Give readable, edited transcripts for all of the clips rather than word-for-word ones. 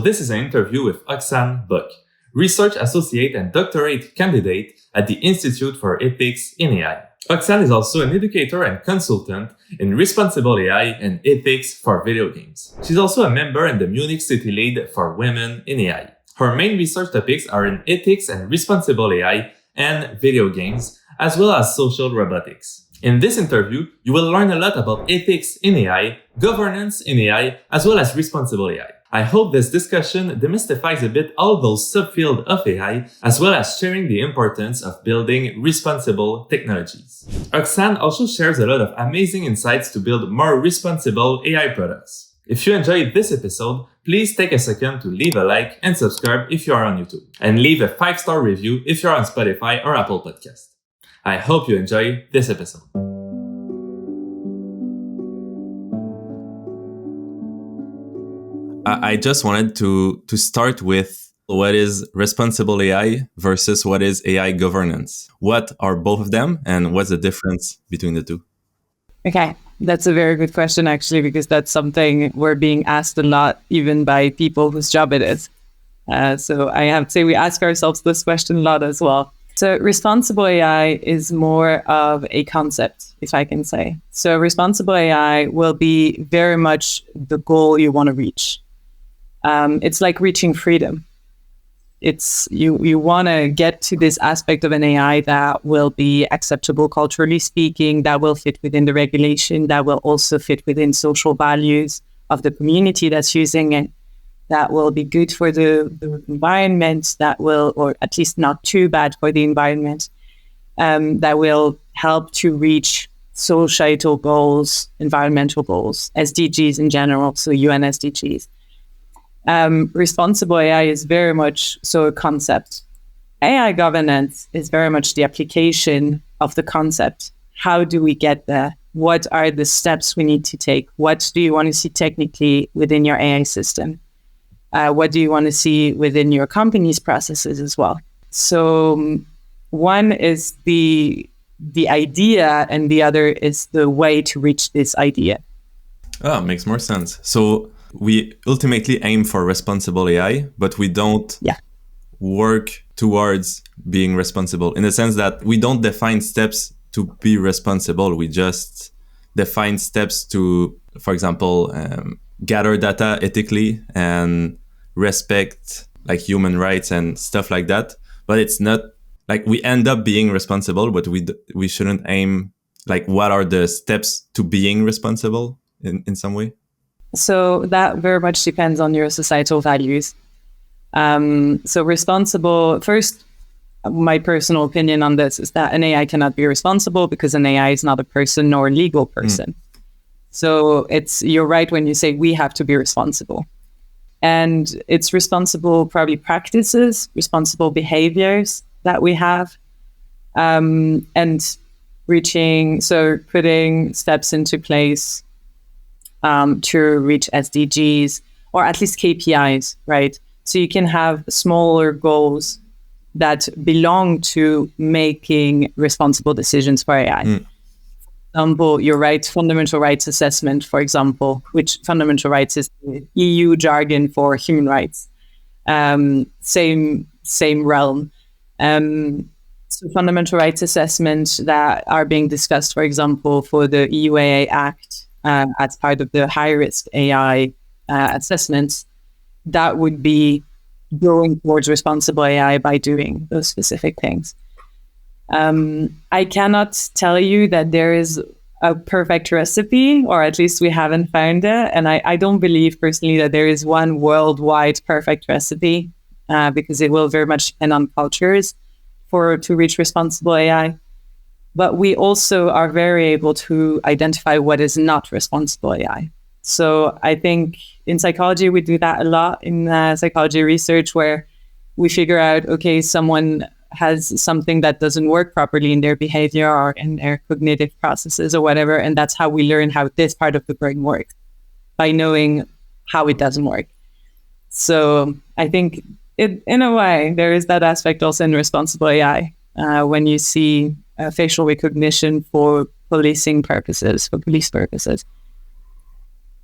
This is an interview with Auxane Boch, research associate and doctorate candidate at the Institute for Ethics in AI. Auxane is also an educator and consultant in responsible AI and ethics for video games. She's also a member in the Munich City League for Women in AI. Her main research topics are in ethics and responsible AI and video games, as well as social robotics. In this interview, you will learn a lot about ethics in AI, governance in AI, as well as responsible AI. I hope this discussion demystifies a bit all those subfields of AI, as well as sharing the importance of building responsible technologies. Auxane also shares a lot of amazing insights to build more responsible AI products. If you enjoyed this episode, please take a second to leave a like and subscribe if you are on YouTube, and leave a 5-star review if you're on Spotify or Apple Podcast. I hope you enjoy this episode. I just wanted to start with what is responsible AI versus what is AI governance. What are both of them and what's the difference between the two? Okay, that's a very good question, actually, because that's something we're being asked a lot, even by people whose job it is. So I have to say we ask ourselves this question a lot as well. So responsible AI is more of a concept, if I can say. So responsible AI will be very much the goal you want to reach. It's like reaching freedom. It's you want to get to this aspect of an AI that will be acceptable culturally speaking, that will fit within the regulation, that will also fit within social values of the community that's using it, that will be good for the environment, that will, or at least not too bad for the environment, that will help to reach societal goals, environmental goals, SDGs in general, so UN SDGs. Responsible AI is very much so a concept. AI governance is very much the application of the concept. How do we get there? What are the steps we need to take? What do you want to see technically within your AI system? What do you want to see within your company's processes as well? So one is the idea and the other is the way to reach this idea. Oh, makes more sense. So we ultimately aim for responsible AI, but we don't work towards being responsible in the sense that we don't define steps to be responsible. We just define steps to, for example, gather data ethically and respect like human rights and stuff like that. But it's not like we end up being responsible, but we shouldn't aim like what are the steps to being responsible in some way. So that very much depends on your societal values. So responsible, first, my personal opinion on this is that an AI cannot be responsible because an AI is not a person nor a legal person. So you're right when you say we have to be responsible. And it's responsible probably practices, responsible behaviors that we have, and putting steps into place to reach SDGs or at least KPIs, right? So you can have smaller goals that belong to making responsible decisions for AI. For example, you're right, fundamental rights assessment, for example, which fundamental rights is the EU jargon for human rights. Same realm. So fundamental rights assessments that are being discussed, for example, for the EU AI Act, as part of the high-risk AI assessments, that would be going towards responsible AI by doing those specific things. I cannot tell you that there is a perfect recipe, or at least we haven't found it. And I don't believe personally that there is one worldwide perfect recipe, because it will very much depend on cultures to reach responsible AI. But we also are very able to identify what is not responsible AI. So I think in psychology, we do that a lot in psychology research, where we figure out, okay, someone has something that doesn't work properly in their behavior or in their cognitive processes or whatever. And that's how we learn how this part of the brain works, by knowing how it doesn't work. So I think in a way, there is that aspect also in responsible AI, when you see facial recognition for police purposes.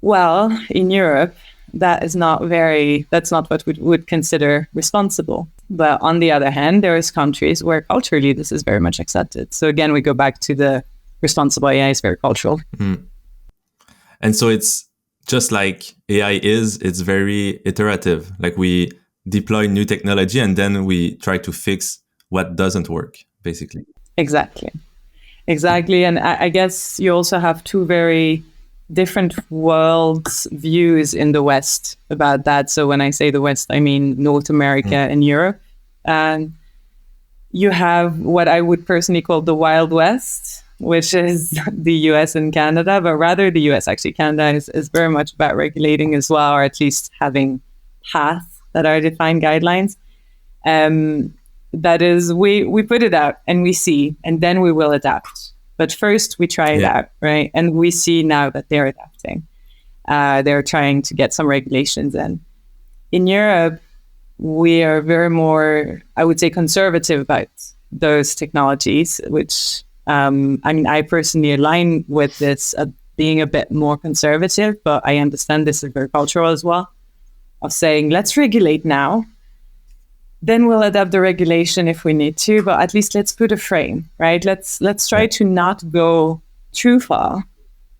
Well, in Europe, that's not what we would consider responsible. But on the other hand, there is countries where culturally this is very much accepted. So again, we go back to the responsible AI is very cultural. And so it's just like AI it's very iterative. Like we deploy new technology and then we try to fix what doesn't work, basically. Exactly. And I guess you also have two very different worlds views in the West about that. So when I say the West, I mean North America and Europe. And you have what I would personally call the Wild West, which is the US and Canada, but rather the US. Actually, Canada is very much about regulating as well, or at least having paths that are defined guidelines. That is, we put it out and we see, and then we will adapt. But first we try it out, right? And we see now that they're adapting. They're trying to get some regulations in. In Europe, we are very more, I would say, conservative about those technologies, which, I personally align with this being a bit more conservative, but I understand this is very cultural as well, of saying, let's regulate now. Then we'll adapt the regulation if we need to, but at least let's put a frame, right? Let's try to not go too far.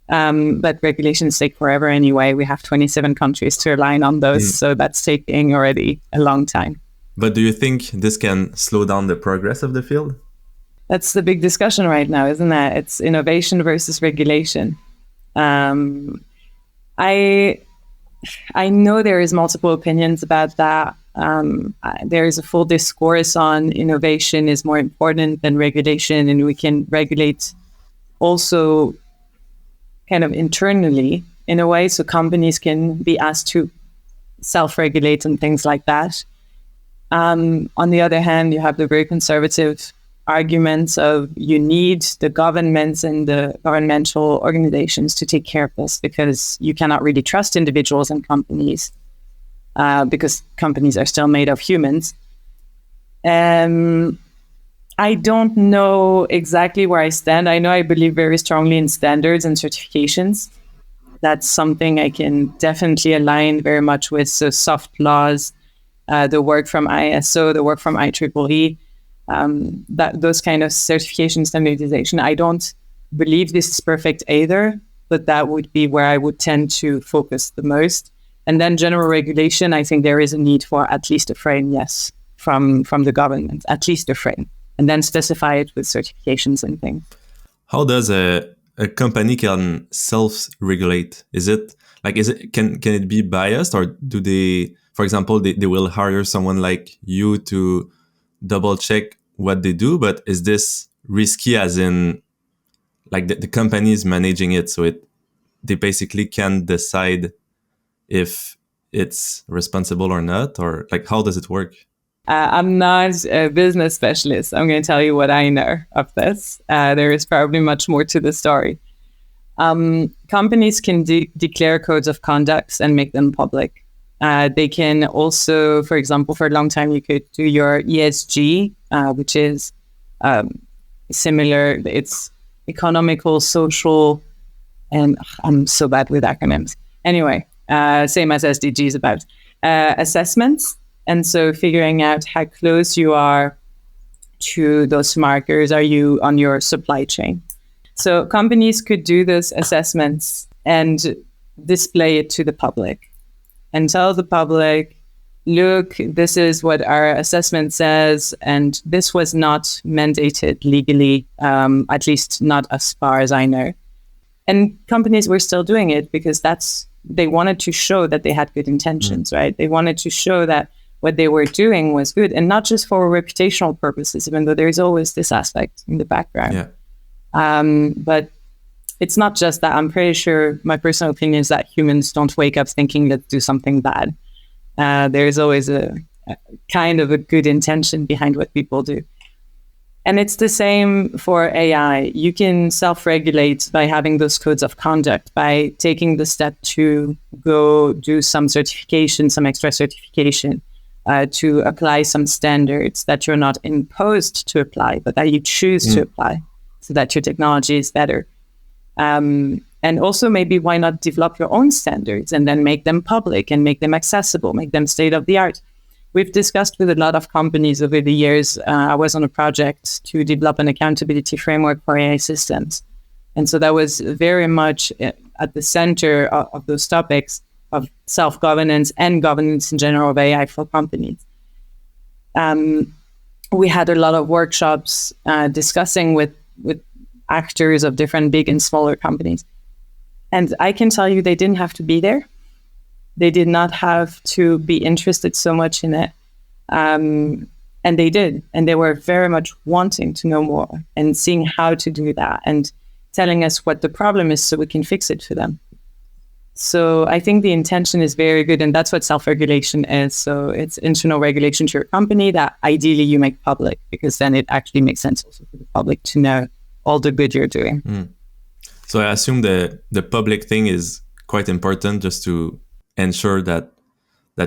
But regulations take forever anyway. We have 27 countries to align on those, so that's taking already a long time. But do you think this can slow down the progress of the field? That's the big discussion right now, isn't it? It's innovation versus regulation. I know there is multiple opinions about that. There is a full discourse on innovation is more important than regulation, and we can regulate also kind of internally in a way, so companies can be asked to self-regulate and things like that. On the other hand, you have the very conservative arguments of you need the governments and the governmental organizations to take care of this, because you cannot really trust individuals and companies, because companies are still made of humans. I don't know exactly where I stand. I know I believe very strongly in standards and certifications. That's something I can definitely align very much with. So soft laws, the work from ISO, the work from IEEE, that those kind of certification standardization. I don't believe this is perfect either, but that would be where I would tend to focus the most. And then general regulation, I think there is a need for at least a frame, yes, from the government, at least a frame, and then specify it with certifications and things. How does a company can self-regulate? Can it be biased, or do they, for example, they will hire someone like you to double check what they do, but is this risky as in like the company is managing it, so they basically can decide if it's responsible or not, or like how does it work? I'm not a business specialist. I'm going to tell you what I know of this. There is probably much more to the story. Companies can declare codes of conduct and make them public. They can also, for example, for a long time, you could do your ESG, which is similar. It's economical, social, and I'm so bad with acronyms. Anyway, same as SDGs about assessments. And so figuring out how close you are to those markers, are you on your supply chain? So companies could do those assessments and display it to the public and tell the public, look, this is what our assessment says, and this was not mandated legally, at least not as far as I know. And companies were still doing it because they wanted to show that they had good intentions, right? They wanted to show that what they were doing was good, and not just for reputational purposes, even though there's always this aspect in the background. Yeah. But it's not just that. I'm pretty sure my personal opinion is that humans don't wake up thinking, let's do something bad. There's always a kind of a good intention behind what people do. And it's the same for AI. You can self-regulate by having those codes of conduct, by taking the step to go do some certification, some extra certification, to apply some standards that you're not imposed to apply, but that you choose to apply so that your technology is better. And And also maybe why not develop your own standards and then make them public and make them accessible, make them state of the art. We've discussed with a lot of companies over the years. I was on a project to develop an accountability framework for AI systems. And so that was very much at the center of those topics of self-governance and governance in general of AI for companies. We had a lot of workshops discussing with actors of different big and smaller companies. And I can tell you they didn't have to be there. They did not have to be interested so much in it. And they did. And they were very much wanting to know more and seeing how to do that and telling us what the problem is so we can fix it for them. So I think the intention is very good. And that's what self-regulation is. So it's internal regulation to your company that ideally you make public, because then it actually makes sense also for the public to know all the good you're doing. So I assume the public thing is quite important just to ensure that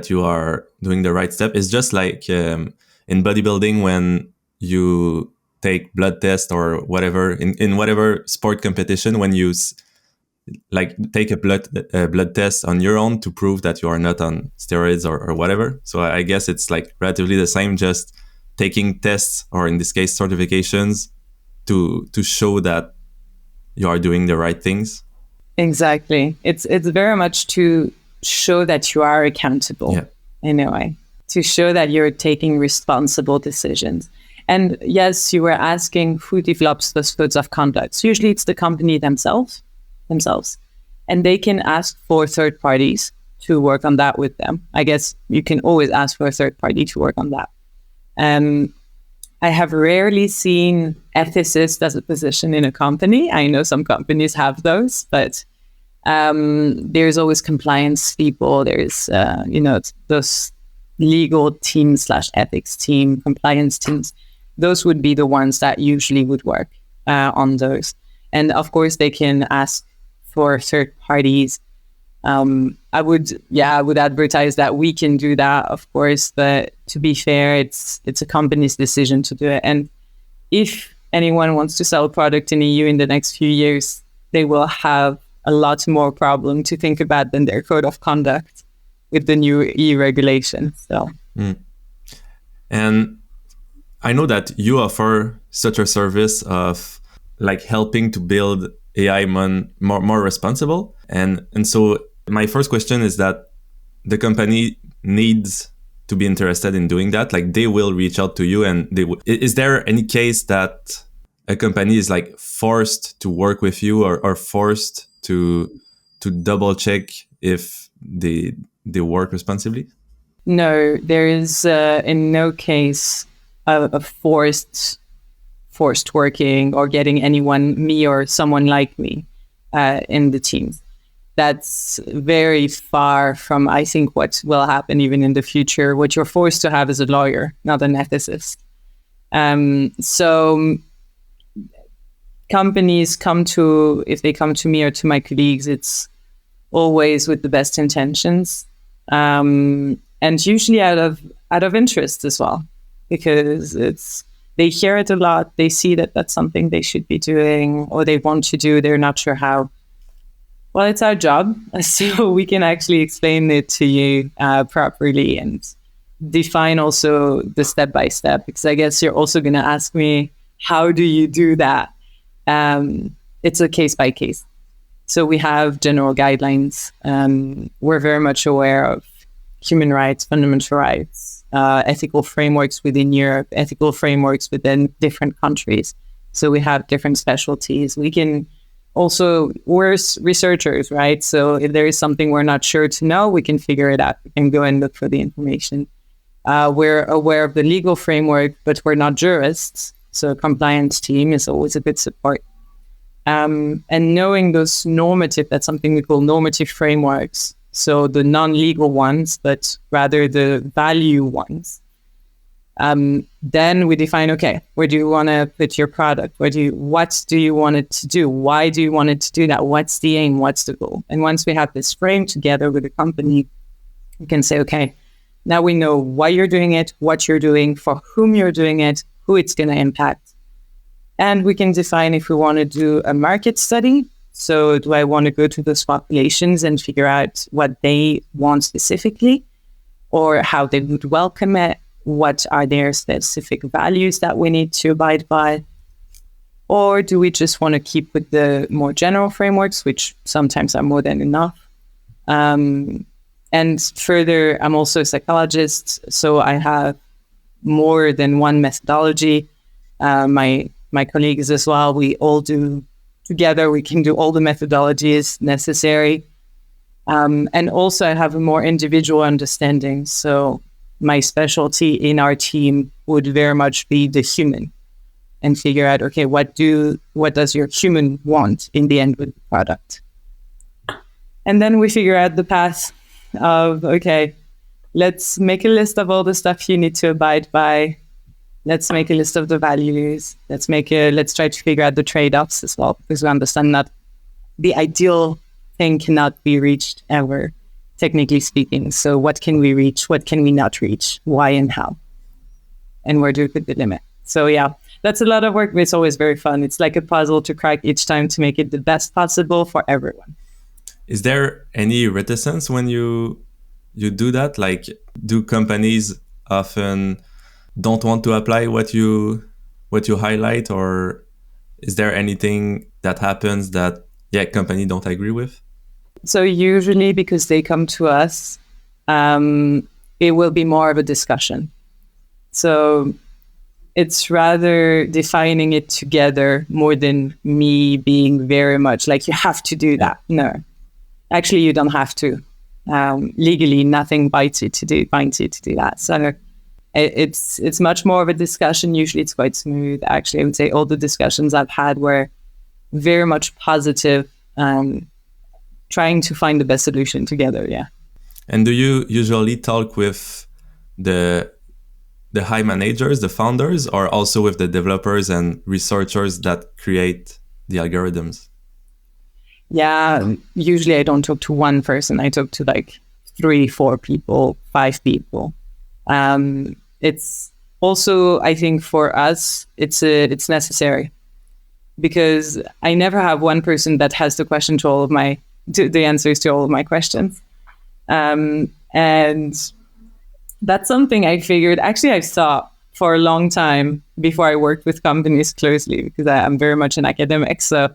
you are doing the right step. It's just like in bodybuilding when you take blood test or whatever in whatever sport competition, when you like take a blood test on your own to prove that you are not on steroids or whatever. So I guess it's like relatively the same, just taking tests, or in this case certifications, to show that you are doing the right things. Exactly. It's very much to show that you are accountable in a way, to show that you're taking responsible decisions. And yes, you were asking who develops those codes of conduct. So usually it's the company themselves, and they can ask for third parties to work on that with them. I guess you can always ask for a third party to work on that. I have rarely seen ethicist as a position in a company. I know some companies have those, but there's always compliance people. There's, those legal team / ethics team, compliance teams. Those would be the ones that usually would work on those. And of course, they can ask for third parties. I would advertise that we can do that, of course, but to be fair, it's a company's decision to do it. And if anyone wants to sell a product in EU in the next few years, they will have a lot more problem to think about than their code of conduct with the new EU regulation. So, and I know that you offer such a service of like helping to build AI more responsible, and so my first question is that the company needs to be interested in doing that. Like they will reach out to you, and is there any case that a company is like forced to work with you or forced to double check if they work responsibly? No, there is in no case a forced working or getting anyone, me or someone like me, in the team. That's very far from, I think, what will happen even in the future. What you're forced to have is a lawyer, not an ethicist. So companies if they come to me or to my colleagues, it's always with the best intentions, and usually out of interest as well, because they hear it a lot. They see that that's something they should be doing or they want to do. They're not sure how. Well, it's our job, so we can actually explain it to you properly and define also the step-by-step, because I guess you're also going to ask me, how do you do that? It's a case-by-case. So we have general guidelines. We're very much aware of human rights, fundamental rights, ethical frameworks within Europe, ethical frameworks within different countries. So we have different specialties. We're researchers, right? So if there is something we're not sure to know, we can figure it out. We can go and look for the information. We're aware of the legal framework, but we're not jurists. So a compliance team is always a good support. And knowing those that's something we call normative frameworks. So the non-legal ones, but rather the value ones. Then we define, okay, where do you want to put your product? What do you want it to do? Why do you want it to do that? What's the aim? What's the goal? And once we have this frame together with the company, we can say, okay, now we know why you're doing it, what you're doing, for whom you're doing it, who it's going to impact. And we can define if we want to do a market study. So do I want to go to those populations and figure out what they want specifically, or how they would welcome it? What are their specific values that we need to abide by? Or do we just want to keep with the more general frameworks, which sometimes are more than enough? And further, I'm also a psychologist, so I have more than one methodology. My colleagues as well, we all do together, we can do all the methodologies necessary. And also I have a more individual understanding. So my specialty in our team would very much be the human, and figure out, okay, what does your human want in the end with the product? And then we figure out the path of, okay, let's make a list of all the stuff you need to abide by. Let's make a list of the values. Let's try to figure out the trade-offs as well, because we understand that the ideal thing cannot be reached ever, technically speaking. So what can we reach? What can we not reach? Why and how? And where do we put the limit? So yeah, that's a lot of work, but it's always very fun. It's like a puzzle to crack each time to make it the best possible for everyone. Is there any reticence when you do that? Like, do companies often don't want to apply what you highlight, or is there anything that happens that company don't agree with? So usually, because they come to us, it will be more of a discussion. So it's rather defining it together more than me being very much like, you have to do that. No, actually, you don't have to. Legally, nothing binds you to do that. So it's much more of a discussion. Usually it's quite smooth. Actually, I would say all the discussions I've had were very much positive, trying to find the best solution together. Yeah. And do you usually talk with the high managers, the founders, or also with the developers and researchers that create the algorithms? Yeah, usually I don't talk to one person. I talk to like 3, 4 people, 5 people. It's also, I think for us, it's necessary, because I never have one person that has the question to the answers to all of my questions. And that's something I figured, actually I saw for a long time before I worked with companies closely, because I'm very much an academic. So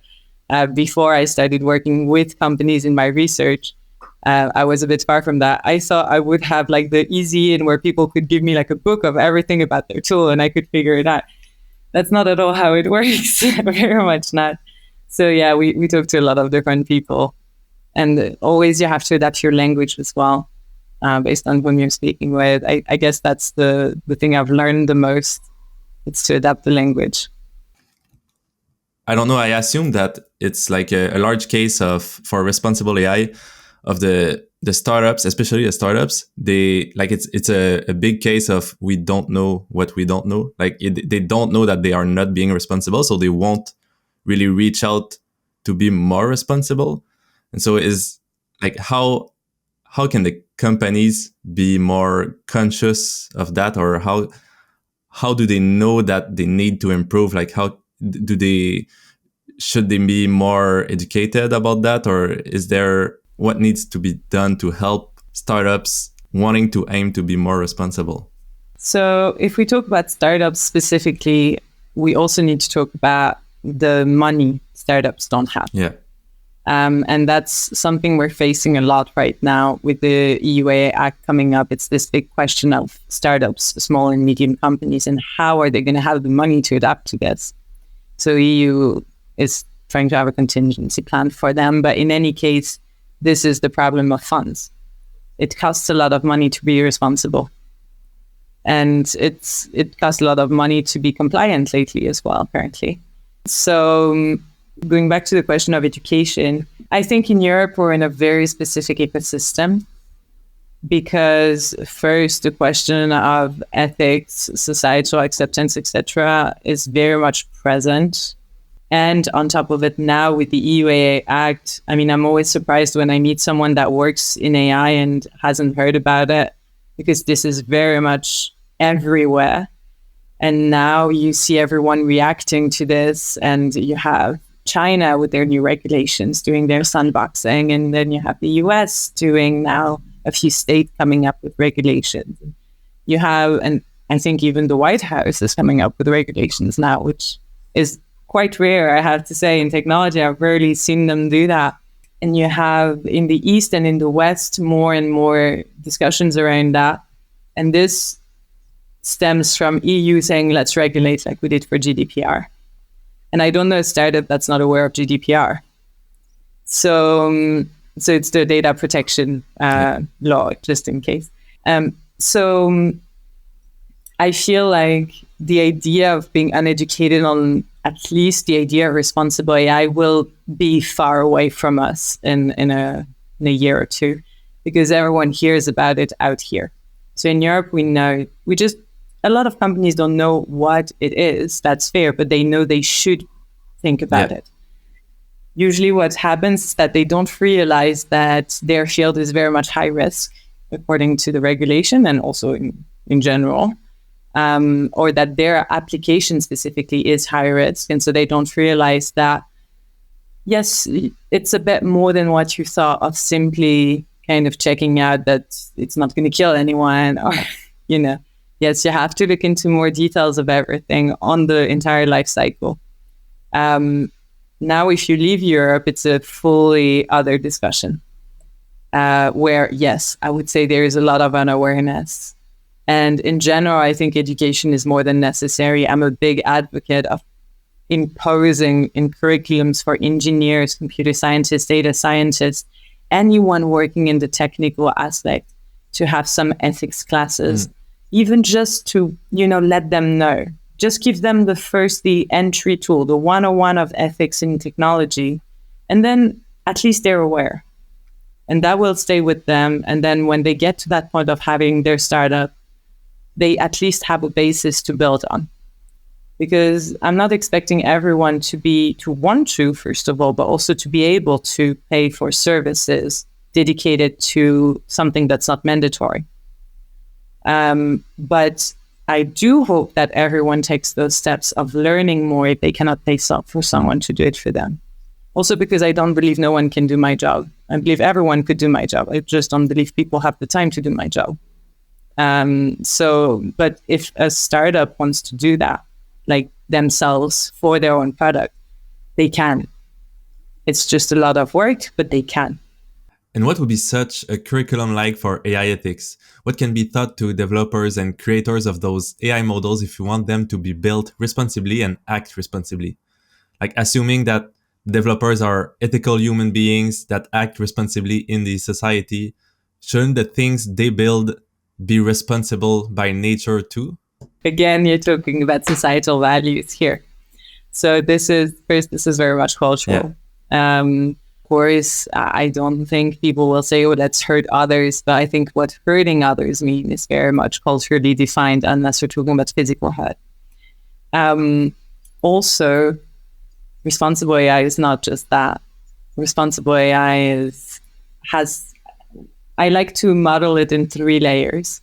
before I started working with companies in my research, I was a bit far from that. I thought I would have like the easy in where people could give me like a book of everything about their tool and I could figure it out. That's not at all how it works. Very much not. So yeah, we talk to a lot of different people, and always you have to adapt your language as well, based on whom you're speaking with. I guess that's the thing I've learned the most. It's to adapt the language. I don't know. I assume that it's like a large case for responsible AI of the startups, especially the startups. They like it's a big case of we don't know what we don't know. Like they don't know that they are not being responsible, so they won't really reach out to be more responsible. And so is like how can the companies be more conscious of that, or how do they know that they need to improve? Like how should they be more educated about that, or is there what needs to be done to help startups wanting to aim to be more responsible? So if we talk about startups specifically, we also need to talk about the money startups don't have. Yeah. And that's something we're facing a lot right now with the EUA Act coming up. It's this big question of startups, small and medium companies, and how are they going to have the money to adapt to this? So EU is trying to have a contingency plan for them. But in any case, this is the problem of funds. It costs a lot of money to be responsible. And it costs a lot of money to be compliant lately as well, apparently. So going back to the question of education, I think in Europe, we're in a very specific ecosystem, because first, the question of ethics, societal acceptance, etc., is very much present. And on top of it now with the EUA Act, I mean, I'm always surprised when I meet someone that works in AI and hasn't heard about it, because this is very much everywhere. And now you see everyone reacting to this, and you have China with their new regulations doing their sandboxing, and then you have the US doing now a few states coming up with regulations. You have, and I think even the White House is coming up with regulations now, which is quite rare, I have to say, in technology. I've rarely seen them do that. And you have in the East and in the West more and more discussions around that. And this stems from EU saying, let's regulate like we did for GDPR. And I don't know a startup that's not aware of GDPR. So it's the data protection law, just in case. So I feel like the idea of being uneducated on at least the idea of responsible AI will be far away from us in a year or two, because everyone hears about it out here. So in Europe, we know, a lot of companies don't know what it is. That's fair, but they know they should think about it. Usually what happens is that they don't realize that their field is very much high risk, according to the regulation and also in general. Or that their application specifically is high risk. And so they don't realize that, yes, it's a bit more than what you thought of simply kind of checking out that it's not going to kill anyone, or, yes, you have to look into more details of everything on the entire life cycle. Now, if you leave Europe, it's a fully other discussion where, yes, I would say there is a lot of unawareness. And in general, I think education is more than necessary. I'm a big advocate of imposing in curriculums for engineers, computer scientists, data scientists, anyone working in the technical aspect to have some ethics classes, even just to, let them know. Just give them the entry tool, the 101 of ethics in technology, and then at least they're aware. And that will stay with them. And then when they get to that point of having their startup, they at least have a basis to build on. Because I'm not expecting everyone to want to, first of all, but also to be able to pay for services dedicated to something that's not mandatory. But I do hope that everyone takes those steps of learning more if they cannot pay for someone to do it for them. Also because I don't believe no one can do my job. I believe everyone could do my job. I just don't believe people have the time to do my job. But if a startup wants to do that, like themselves for their own product, they can. It's just a lot of work, but they can. And what would be such a curriculum like for AI ethics? What can be taught to developers and creators of those AI models if you want them to be built responsibly and act responsibly? Like assuming that developers are ethical human beings that act responsibly in the society, shouldn't the things they build be responsible by nature too? Again, you're talking about societal values here. So this is very much cultural. Of course, I don't think people will say, oh, let's hurt others. But I think what hurting others mean is very much culturally defined, unless we're talking about physical hurt. Also, responsible AI is not just that. Responsible AI I like to model it in 3 layers.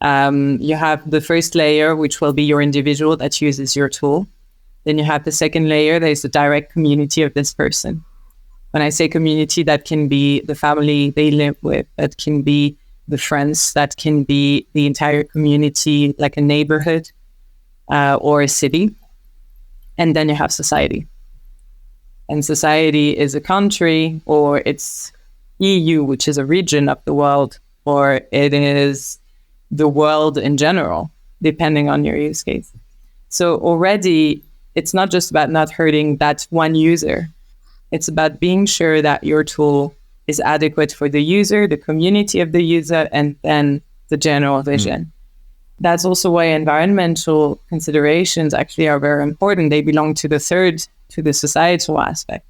You have the first layer, which will be your individual that uses your tool. Then you have the second layer, that is the direct community of this person. When I say community, that can be the family they live with, that can be the friends, that can be the entire community, like a neighborhood or a city. And then you have society. And society is a country, or it's EU, which is a region of the world, or it is the world in general, depending on your use case. So already, it's not just about not hurting that one user. It's about being sure that your tool is adequate for the user, the community of the user, and then the general vision. That's also why environmental considerations actually are very important. They belong to the societal aspect.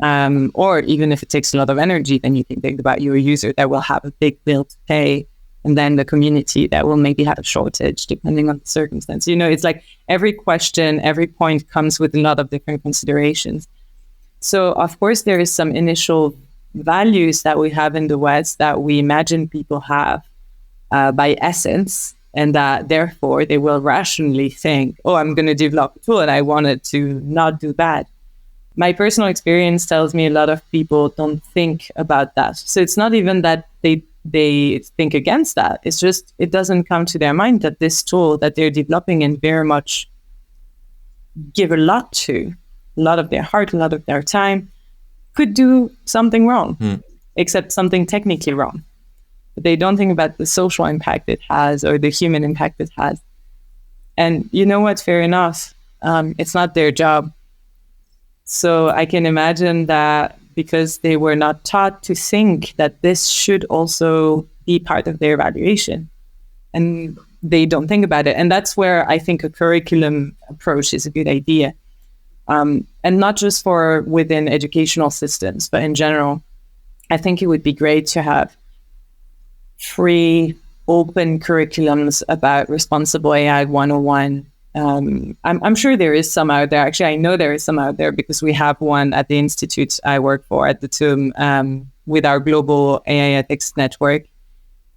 Or even if it takes a lot of energy, then you can think about your user that will have a big bill to pay, and then the community that will maybe have a shortage, depending on the circumstance. It's like every question, every point comes with a lot of different considerations. So, of course, there is some initial values that we have in the West that we imagine people have by essence, and that therefore they will rationally think, oh, I'm going to develop a tool and I want it to not do bad. My personal experience tells me a lot of people don't think about that. So it's not even that they think against that. It's just it doesn't come to their mind that this tool that they're developing and very much give a lot of their heart, a lot of their time, could do something wrong, except something technically wrong. But they don't think about the social impact it has or the human impact it has. And you know what? Fair enough. It's not their job. So I can imagine that because they were not taught to think that this should also be part of their evaluation. And they don't think about it. And that's where I think a curriculum approach is a good idea. And not just for within educational systems, but in general, I think it would be great to have free, open curriculums about responsible AI 101. I'm sure there is some out there. Actually, I know there is some out there because we have one at the institute I work for at the TUM with our global AI ethics network.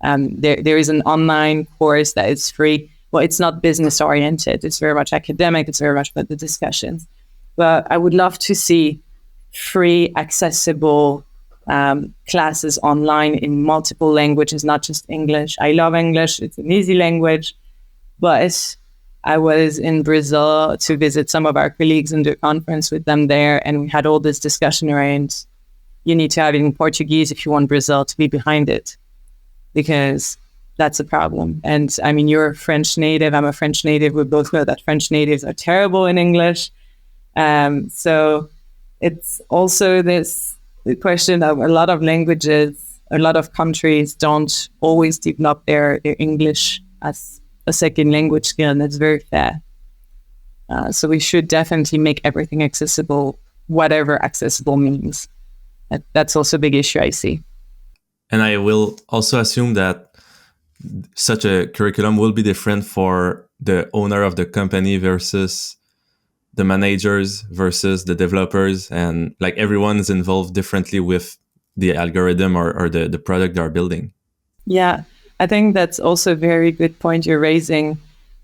There is an online course that is free. Well, it's not business oriented. It's very much academic. It's very much about the discussions. But I would love to see free, accessible classes online in multiple languages, not just English. I love English. It's an easy language. But I was in Brazil to visit some of our colleagues and do a conference with them there. And we had all this discussion around you need to have it in Portuguese if you want Brazil to be behind it, because that's a problem. And I mean, you're a French native. I'm a French native. We both know that French natives are terrible in English. So it's also this question of a lot of languages, a lot of countries don't always develop their English as a second language skill, and that's very fair. So we should definitely make everything accessible, whatever accessible means. That's also a big issue I see. And I will also assume that such a curriculum will be different for the owner of the company versus the managers versus the developers, and like everyone's involved differently with the algorithm or the product they're building. Yeah, I think that's also a very good point you're raising.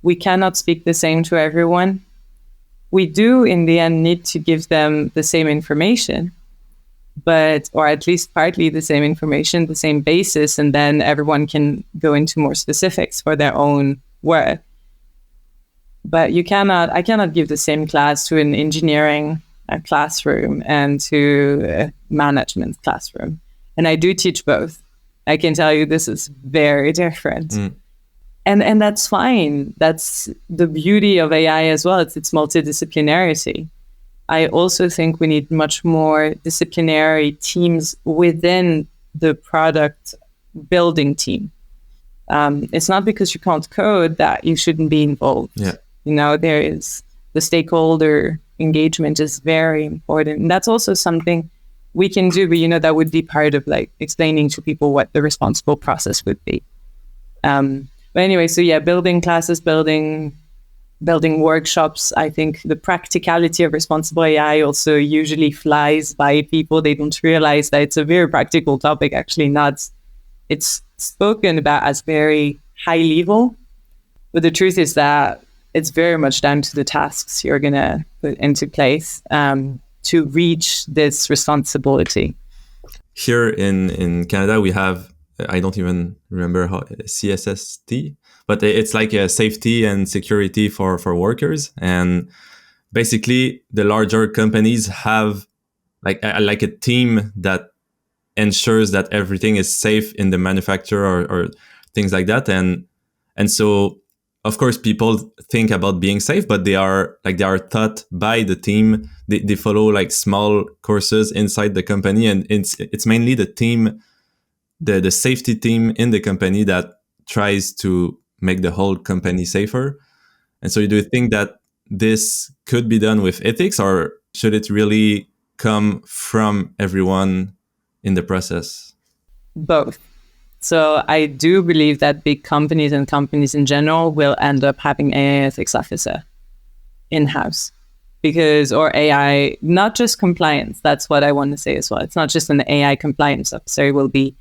We cannot speak the same to everyone. We do, in the end, need to give them the same information, or at least partly the same information, the same basis, and then everyone can go into more specifics for their own work. But I cannot give the same class to an engineering classroom and to a management classroom. And I do teach both. I can tell you this is very different. And that's fine. That's the beauty of AI as well. It's multidisciplinarity. I also think we need much more disciplinary teams within the product building team. It's not because you can't code that you shouldn't be involved. Yeah. There is the stakeholder engagement is very important. And that's also something we can do, but that would be part of like explaining to people what the responsible process would be. But anyway, so yeah, building classes, building workshops. I think the practicality of responsible AI also usually flies by people. They don't realize that it's a very practical topic, actually it's spoken about as very high level. But the truth is that it's very much down to the tasks you're going to put into place to reach this responsibility. Here in Canada, we have, I don't even remember how, CSST, but it's like a safety and security for workers. And basically, the larger companies have like a team that ensures that everything is safe in the manufacture or things like that. And so, of course, people think about being safe, but they are taught by the team. They follow like small courses inside the company, and it's mainly the team, the safety team in the company that tries to make the whole company safer. And so, do you think that this could be done with ethics, or should it really come from everyone in the process? Both. So I do believe that big companies and companies in general will end up having AI ethics officer in-house or AI, not just compliance. That's what I want to say as well. It's not just an AI compliance officer. It will be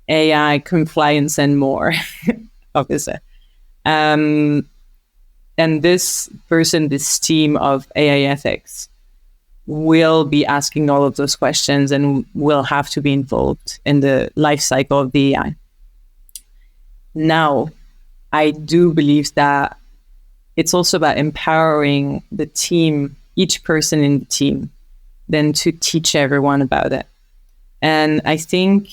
AI compliance and more officer. And this team of AI ethics will be asking all of those questions and will have to be involved in the life cycle of the AI. Now, I do believe that it's also about empowering the team, each person in the team, then to teach everyone about it. And I think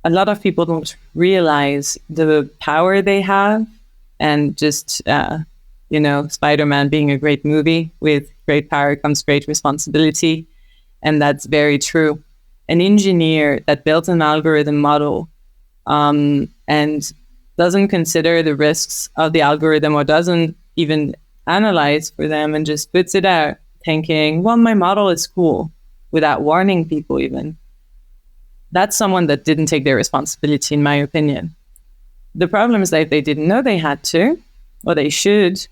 a lot of people don't realize the power they have, and just, Spider-Man being a great movie, with great power comes great responsibility. And that's very true. An engineer that built an algorithm model and doesn't consider the risks of the algorithm, or doesn't even analyze for them, and just puts it out thinking, well, my model is cool, without warning people even. That's someone that didn't take their responsibility, in my opinion. The problem is that if they didn't know they had to, or they should,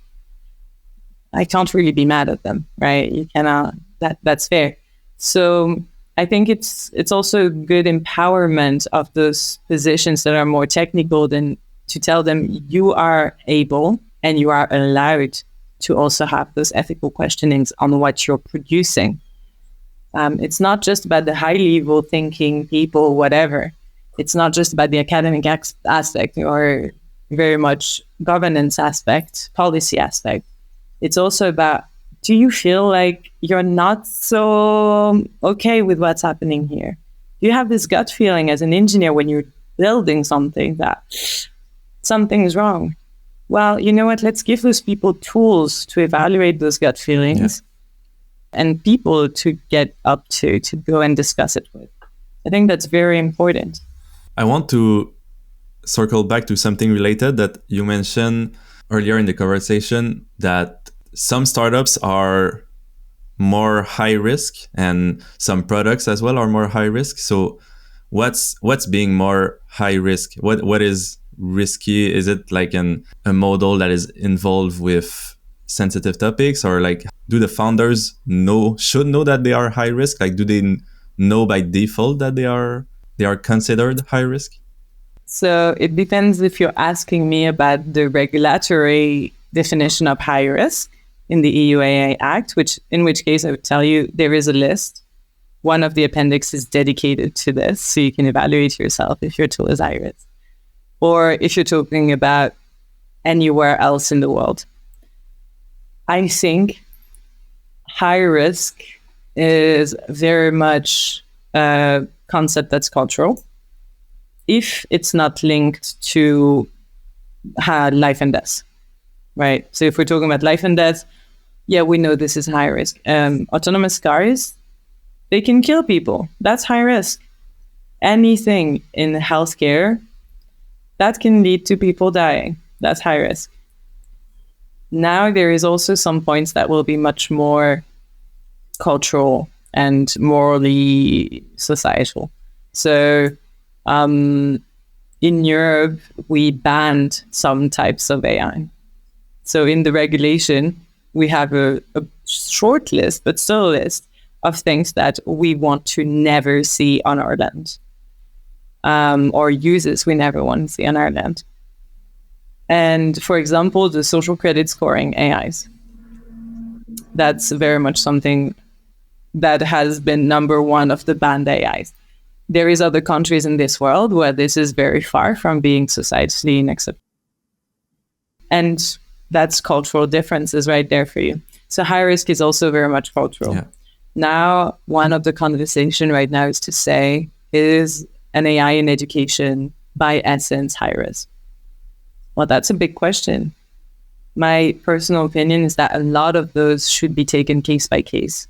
I can't really be mad at them, right? You cannot, that's fair. So I think it's also good empowerment of those positions that are more technical, than to tell them you are able and you are allowed to also have those ethical questionings on what you're producing. It's not just about the high-level thinking people, whatever. It's not just about the academic aspect, or very much governance aspect, policy aspect. It's also about, do you feel like you're not so okay with what's happening here? Do you have this gut feeling as an engineer when you're building something that something is wrong? Well, you know what? Let's give those people tools to evaluate those gut feelings. And people to get up to go and discuss it with. I think that's very important. I want to circle back to something related that you mentioned earlier in the conversation, that some startups are more high risk and some products as well are more high risk. So what's being more high risk? What is risky? Is it like a model that is involved with sensitive topics, or like, do the founders should know that they are high risk? Like, do they know by default that they are considered high risk? So it depends if you're asking me about the regulatory definition of high risk in the EU AI Act, in which case I would tell you there is a list. One of the appendixes is dedicated to this, so you can evaluate yourself if your tool is high risk. Or if you're talking about anywhere else in the world. I think high risk is very much a concept that's cultural, if it's not linked to life and death, right? So if we're talking about life and death, yeah, we know this is high risk. Autonomous cars, they can kill people. That's high risk. Anything in healthcare, that can lead to people dying. That's high risk. Now, there is also some points that will be much more cultural and morally societal. So in Europe, we banned some types of AI. So in the regulation, we have a short list, but still a list of things that we want to never see on our land, or uses we never want to see on our land. And for example, the social credit scoring AIs. That's very much something that has been number one of the banned AIs. There is other countries in this world where this is very far from being societally acceptable. And that's cultural differences right there for you. So high risk is also very much cultural. Yeah. Now, one of the conversation right now is to say, is an AI in education by essence high risk? Well, that's a big question. My personal opinion is that a lot of those should be taken case by case.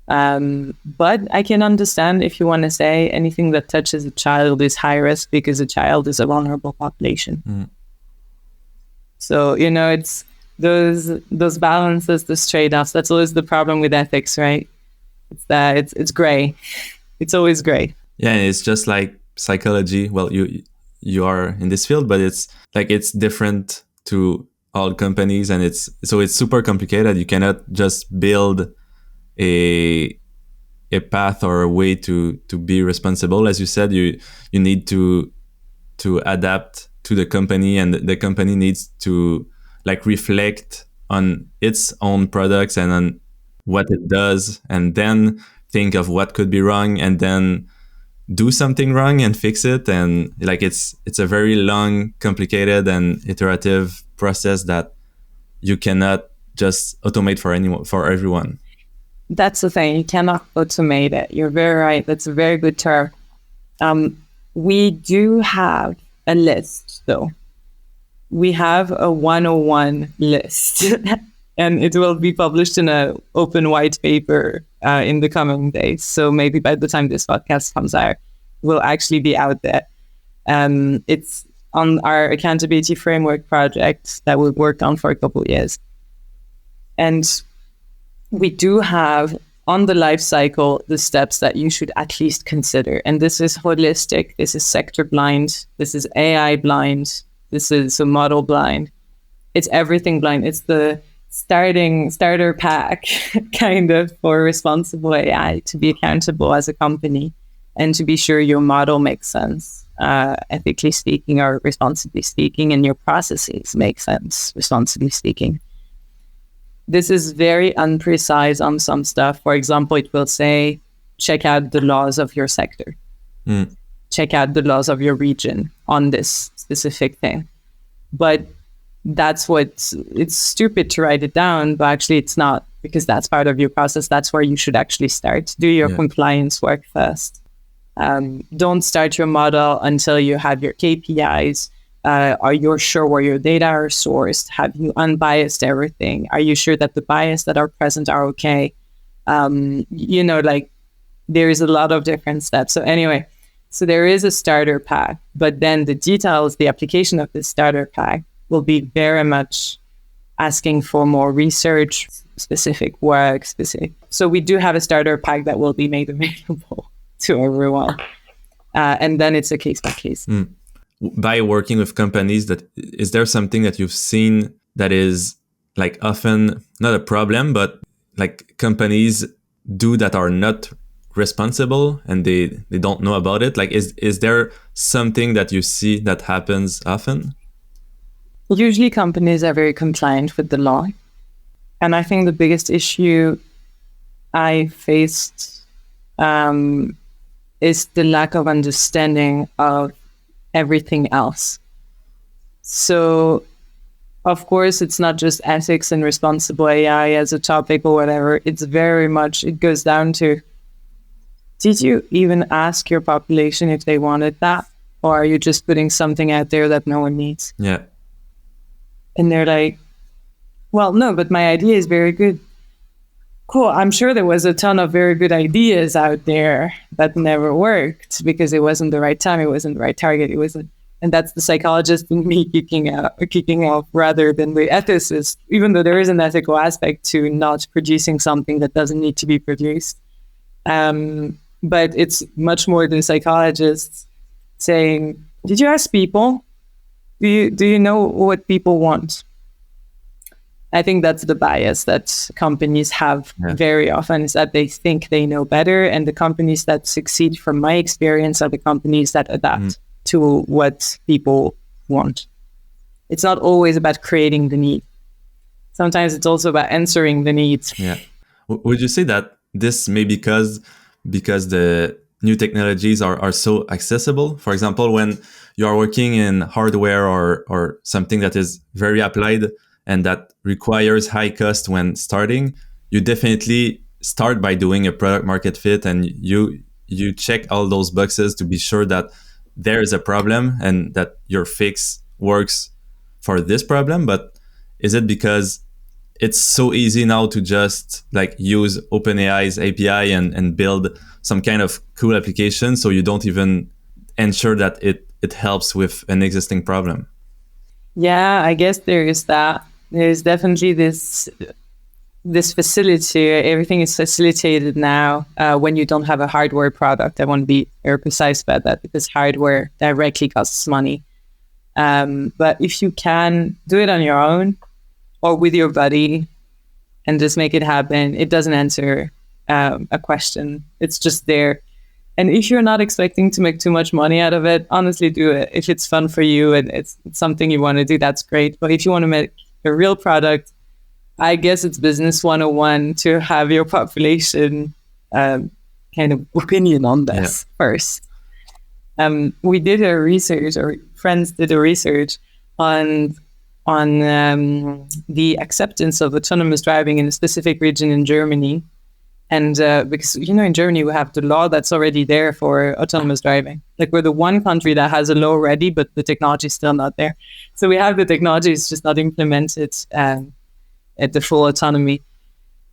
But I can understand if you want to say anything that touches a child is high risk because a child is a vulnerable population. Mm. So, it's those balances, those trade-offs. That's always the problem with ethics, right? It's that it's gray. It's always gray. Yeah, and it's just like psychology. Well, you are in this field, but it's like it's different to all companies, and it's super complicated. You cannot just build a path or a way to be responsible. As you said, you need to adapt to the company, and the company needs to like reflect on its own products and on what it does and then think of what could be wrong and then do something wrong and fix it. And like it's a very long, complicated and iterative process that you cannot just automate for everyone. That's the thing. You cannot automate it. You're very right. That's a very good term. We do have a list, though. We have a 101 list, and it will be published in an open white paper in the coming days. So maybe by the time this podcast comes out, will actually be out there. It's on our accountability framework project that we've worked on for a couple of years. And we do have on the life cycle the steps that you should at least consider. And this is holistic, this is sector blind, this is AI blind, this is a model blind. It's everything blind. It's the starter pack kind of for responsible AI to be accountable as a company and to be sure your model makes sense, ethically speaking or responsibly speaking, and your processes make sense, responsibly speaking. This is very unprecise on some stuff. For example, it will say, check out the laws of your sector. Check out the laws of your region on this specific thing. But that's it's stupid to write it down, but actually it's not, because that's part of your process. That's where you should actually start. Do your compliance work first. Don't start your model until you have your KPIs. Are you sure where your data are sourced? Have you unbiased everything? Are you sure that the bias that are present are okay? Like there is a lot of different steps. So anyway, so there is a starter pack, but then the details, the application of this starter pack will be very much asking for more research, specific work, specific. So we do have a starter pack that will be made available to everyone. And then it's a case by case. By working with companies, is there something that you've seen that is like often not a problem, but like companies do that are not responsible and they don't know about it? Like, is there something that you see that happens often? Usually companies are very compliant with the law. And I think the biggest issue I faced is the lack of understanding of everything else. So, of course, it's not just ethics and responsible AI as a topic or whatever. It's very much, it goes down to, did you even ask your population if they wanted that? Or are you just putting something out there that no one needs? Yeah. And they're like, well, no, but my idea is very good. Cool. I'm sure there was a ton of very good ideas out there that never worked because it wasn't the right time. It wasn't the right target. And that's the psychologist in me kicking off rather than the ethicist, even though there is an ethical aspect to not producing something that doesn't need to be produced. But it's much more than psychologists saying, did you ask people? Do you know what people want? I think that's the bias that companies have very often, is that they think they know better. And the companies that succeed, from my experience, are the companies that adapt to what people want. It's not always about creating the need. Sometimes it's also about answering the needs. Yeah. Would you say that this may because the new technologies are so accessible? For example, when you are working in hardware or something that is very applied and that requires high cost when starting, you definitely start by doing a product market fit, and you check all those boxes to be sure that there is a problem and that your fix works for this problem. But is it because it's so easy now to just like use OpenAI's API and build some kind of cool application, so you don't even ensure that it helps with an existing problem? Yeah, I guess there is that. There's definitely this facility. Everything is facilitated now when you don't have a hardware product. I want to be very precise about that, because hardware directly costs money. But if you can do it on your own or with your buddy and just make it happen, it doesn't answer a question. It's just there. And if you're not expecting to make too much money out of it, honestly, do it. If it's fun for you and it's something you want to do, that's great. But if you want to make a real product I guess it's business 101 to have your population kind of opinion on this first. We did a research, or friends did a research on the acceptance of autonomous driving in a specific region in Germany. And because, in Germany, we have the law that's already there for autonomous driving. Like, we're the one country that has a law ready, but the technology is still not there. So we have the technology, it's just not implemented at the full autonomy.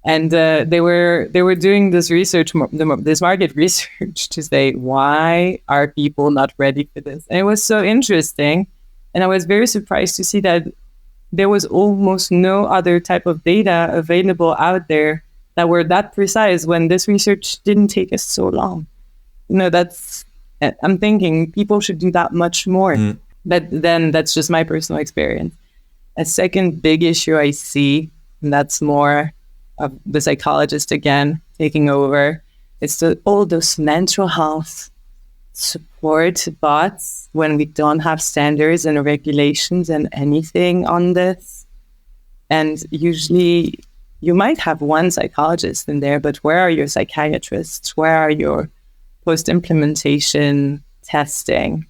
And they were doing this research, this market research, to say, why are people not ready for this? And it was so interesting. And I was very surprised to see that there was almost no other type of data available out there that were that precise when this research didn't take us so long. I'm thinking people should do that much more. But then that's just my personal experience. A second big issue I see, and that's more of the psychologist again taking over, is all those mental health support bots when we don't have standards and regulations and anything on this. And usually you might have one psychologist in there, but where are your psychiatrists? Where are your post-implementation testing?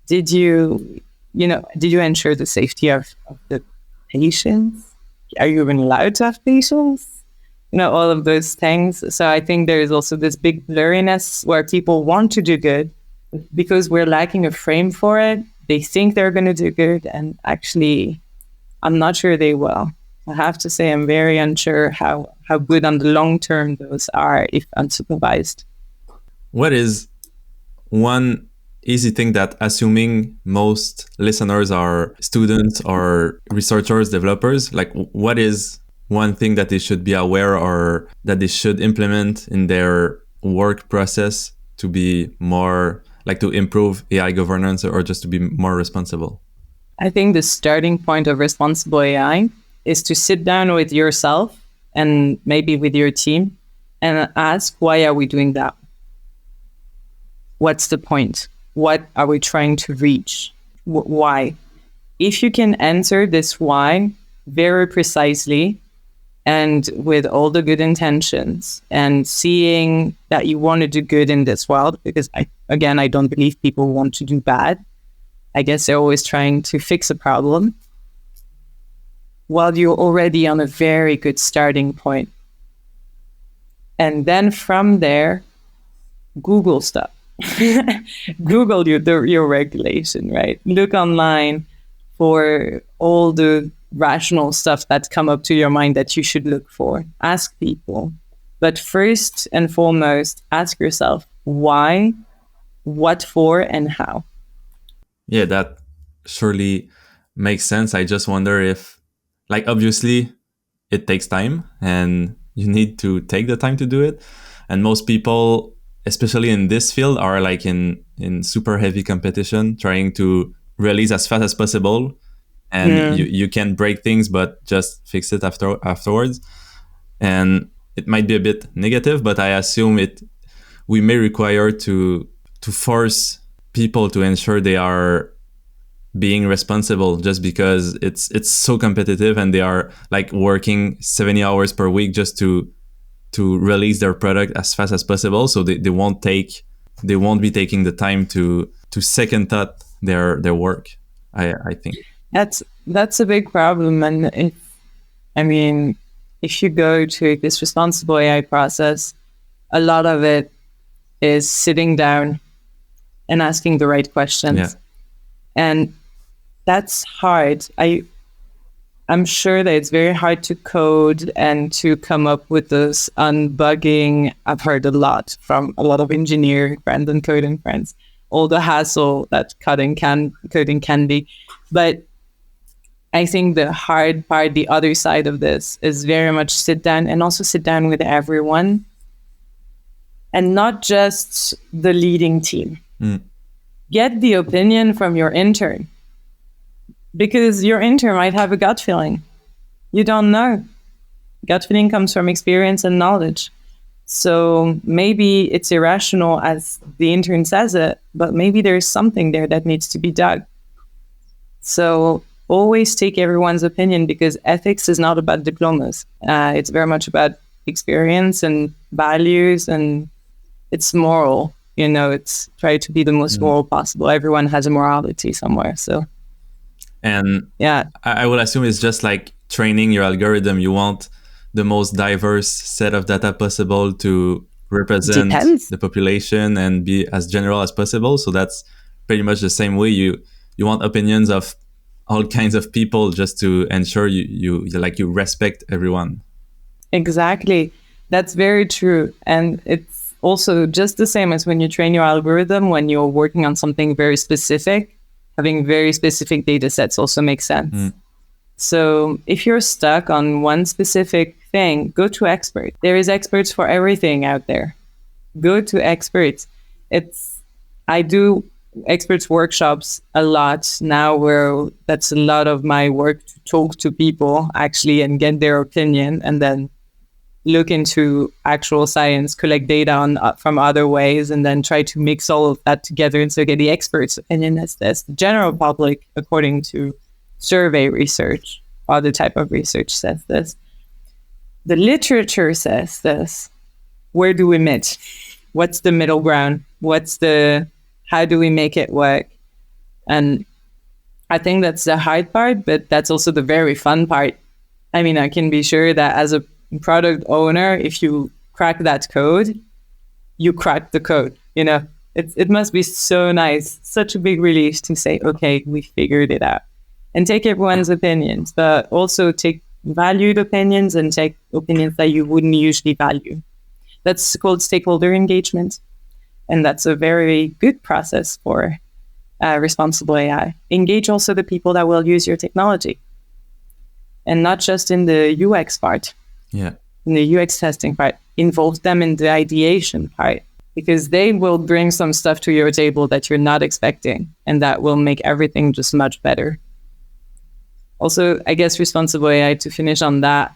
Did you ensure the safety of the patients? Are you even allowed to have patients? All of those things. So I think there is also this big blurriness where people want to do good, because we're lacking a frame for it. They think they're going to do good, and actually, I'm not sure they will. I have to say, I'm very unsure how good on the long term those are if unsupervised. What is one easy thing that, assuming most listeners are students or researchers, developers, like what is one thing that they should be aware or that they should implement in their work process to be more, like to improve AI governance or just to be more responsible? I think the starting point of responsible AI is to sit down with yourself and maybe with your team and ask, why are we doing that? What's the point? What are we trying to reach? Why? If you can answer this why very precisely and with all the good intentions and seeing that you want to do good in this world, because I don't believe people want to do bad. I guess they're always trying to fix a problem. Well, you're already on a very good starting point. And then from there, Google stuff. Google your regulation, right? Look online for all the rational stuff that come up to your mind that you should look for. Ask people. But first and foremost, ask yourself why, what for, and how. Yeah, that surely makes sense. I just wonder if, like, obviously it takes time and you need to take the time to do it. And most people, especially in this field, are like in super heavy competition, trying to release as fast as possible. And you can break things, but just fix it afterwards. And it might be a bit negative, but I assume we may require to force people to ensure they are being responsible, just because it's so competitive and they are like working 70 hours per week just to release their product as fast as possible. So they won't be taking the time to second thought their work. I think that's a big problem. And if you go to this responsible AI process, a lot of it is sitting down and asking the right questions. Yeah. And that's hard. I'm sure that it's very hard to code and to come up with this unbugging. I've heard a lot from a lot of engineering friends and coding friends, all the hassle that coding can be. But I think the hard part, the other side of this, is very much sit down with everyone and not just the leading team. Get the opinion from your intern, because your intern might have a gut feeling. You don't know. Gut feeling comes from experience and knowledge. So maybe it's irrational as the intern says it, but maybe there's something there that needs to be dug. So always take everyone's opinion, because ethics is not about diplomas. It's very much about experience and values, and it's moral. It's try to be the most moral possible. Everyone has a morality somewhere. So, and yeah, I would assume it's just like training your algorithm. You want the most diverse set of data possible to represent the population and be as general as possible. So that's pretty much the same way you want opinions of all kinds of people, just to ensure you respect everyone. Exactly. That's very true. And it's also just the same as when you train your algorithm, when you're working on something very specific, having very specific data sets also makes sense. So if you're stuck on one specific thing, go to experts. There is experts for everything out there. Go to experts. I do experts workshops a lot now, where that's a lot of my work, to talk to people actually and get their opinion, and then look into actual science, collect data from other ways, and then try to mix all of that together and so get the experts' opinion as this. The general public, according to survey research, other type of research, says this. The literature says this. Where do we meet? What's the middle ground? How do we make it work? And I think that's the hard part, but that's also the very fun part. I mean, I can be sure that as a product owner, if you crack that code, you crack the code. It must be so nice, such a big relief to say, okay, we figured it out. And take everyone's opinions, but also take valued opinions and take opinions that you wouldn't usually value. That's called stakeholder engagement. And that's a very good process for responsible AI. Engage also the people that will use your technology. And not just in the UX part. Yeah. In the UX testing part. Involve them in the ideation part. Because they will bring some stuff to your table that you're not expecting. And that will make everything just much better. Also, I guess responsible AI, to finish on that,